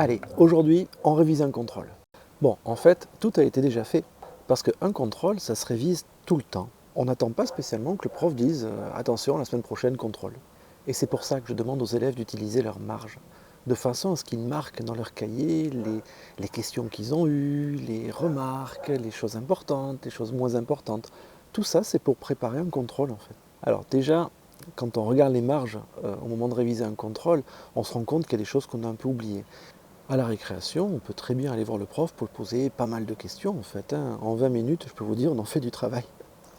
Allez, aujourd'hui, on révise un contrôle. Bon, en fait, tout a été déjà fait, parce qu'un contrôle, ça se révise tout le temps. On n'attend pas spécialement que le prof dise attention, la semaine prochaine, contrôle. Et c'est pour ça que je demande aux élèves d'utiliser leur marge, de façon à ce qu'ils marquent dans leur cahier les questions qu'ils ont eues, les remarques, les choses importantes, les choses moins importantes. Tout ça, c'est pour préparer un contrôle, en fait. Alors déjà, quand on regarde les marges au moment de réviser un contrôle, on se rend compte qu'il y a des choses qu'on a un peu oubliées. À la récréation, on peut très bien aller voir le prof pour lui poser pas mal de questions en fait. En 20 minutes, je peux vous dire, on en fait du travail.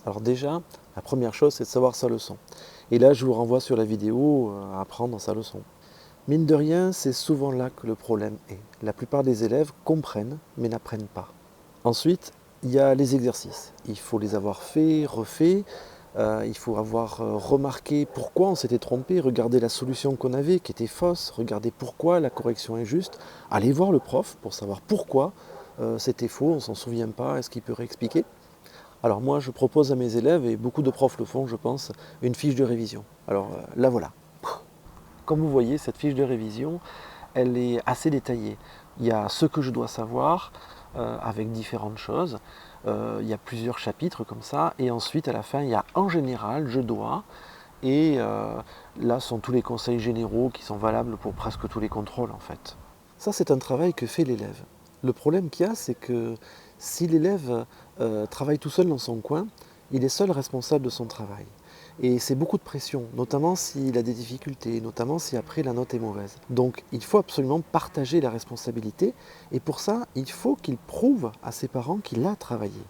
Alors déjà, la première chose, c'est de savoir sa leçon. Et là, je vous renvoie sur la vidéo à apprendre sa leçon. Mine de rien, c'est souvent là que le problème est. La plupart des élèves comprennent, mais n'apprennent pas. Ensuite, il y a les exercices. Il faut les avoir faits, refaits. Il faut avoir remarqué pourquoi on s'était trompé, regarder la solution qu'on avait qui était fausse, regarder pourquoi la correction est juste, aller voir le prof pour savoir pourquoi c'était faux, on ne s'en souvient pas, est-ce qu'il peut réexpliquer. Alors moi je propose à mes élèves, et beaucoup de profs le font je pense, une fiche de révision. Alors la voilà. Comme vous voyez, cette fiche de révision, elle est assez détaillée. Il y a ce que je dois savoir avec différentes choses. Il y a plusieurs chapitres comme ça. Et ensuite, à la fin, il y a en général, je dois. Et là sont tous les conseils généraux qui sont valables pour presque tous les contrôles en fait. Ça, c'est un travail que fait l'élève. Le problème qu'il y a, c'est que si l'élève travaille tout seul dans son coin, il est seul responsable de son travail. Et c'est beaucoup de pression, notamment s'il a des difficultés, notamment si après la note est mauvaise. Donc il faut absolument partager la responsabilité, et pour ça, il faut qu'il prouve à ses parents qu'il a travaillé.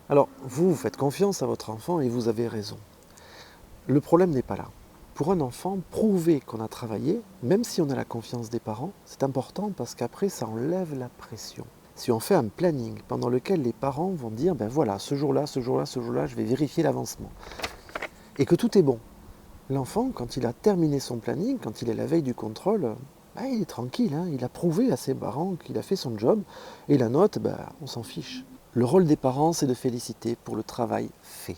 Alors vous faites confiance à votre enfant et vous avez raison. Le problème n'est pas là. Pour un enfant, prouver qu'on a travaillé, même si on a la confiance des parents, c'est important parce qu'après ça enlève la pression. Si on fait un planning pendant lequel les parents vont dire ben voilà, ce jour-là, ce jour-là, ce jour-là, je vais vérifier l'avancement, et que tout est bon. L'enfant, quand il a terminé son planning, quand il est la veille du contrôle, il est tranquille, hein, il a prouvé à ses parents qu'il a fait son job, et la note, on s'en fiche. Le rôle des parents, c'est de féliciter pour le travail fait,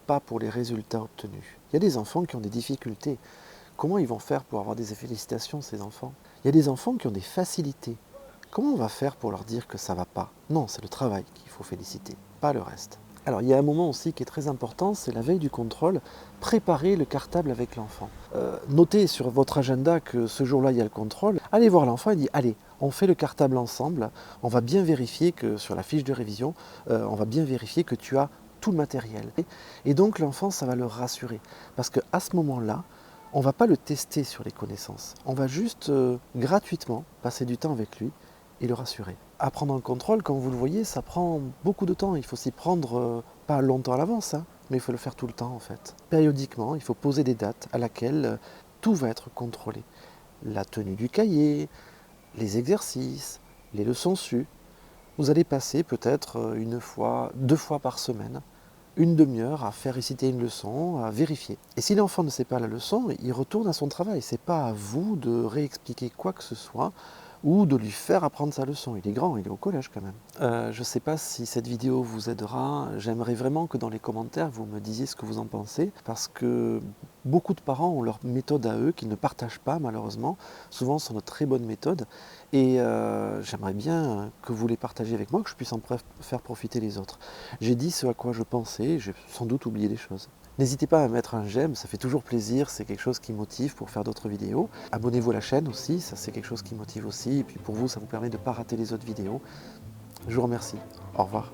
pas pour les résultats obtenus. Il y a des enfants qui ont des difficultés. Comment ils vont faire pour avoir des félicitations, ces enfants? Il y a des enfants qui ont des facilités. Comment on va faire pour leur dire que ça ne va pas? Non, c'est le travail qu'il faut féliciter, pas le reste. Alors il y a un moment aussi qui est très important, c'est la veille du contrôle, préparer le cartable avec l'enfant. Notez sur votre agenda que ce jour-là il y a le contrôle, allez voir l'enfant et dites allez, on fait le cartable ensemble, on va bien vérifier que sur la fiche de révision, on va bien vérifier que tu as tout le matériel. Et donc l'enfant, ça va le rassurer, parce qu'à ce moment-là, on ne va pas le tester sur les connaissances, on va juste gratuitement passer du temps avec lui et le rassurer. Apprendre un contrôle, comme vous le voyez, ça prend beaucoup de temps. Il faut s'y prendre pas longtemps à l'avance, hein, mais il faut le faire tout le temps en fait. Périodiquement, il faut poser des dates à laquelle tout va être contrôlé. La tenue du cahier, les exercices, les leçons sues. Vous allez passer peut-être une fois, 2 fois par semaine, une demi-heure à faire réciter une leçon, à vérifier. Et si l'enfant ne sait pas la leçon, il retourne à son travail. Ce n'est pas à vous de réexpliquer quoi que ce soit ou de lui faire apprendre sa leçon. Il est grand, il est au collège quand même. Je ne sais pas si cette vidéo vous aidera. J'aimerais vraiment que dans les commentaires, vous me disiez ce que vous en pensez, parce que beaucoup de parents ont leur méthode à eux, qu'ils ne partagent pas malheureusement. Souvent, ce sont de très bonnes méthodes. Et j'aimerais bien que vous les partagiez avec moi, que je puisse en faire profiter les autres. J'ai dit ce à quoi je pensais, j'ai sans doute oublié des choses. N'hésitez pas à mettre un j'aime, ça fait toujours plaisir, c'est quelque chose qui motive pour faire d'autres vidéos. Abonnez-vous à la chaîne aussi, ça c'est quelque chose qui motive aussi. Et puis pour vous, ça vous permet de ne pas rater les autres vidéos. Je vous remercie. Au revoir.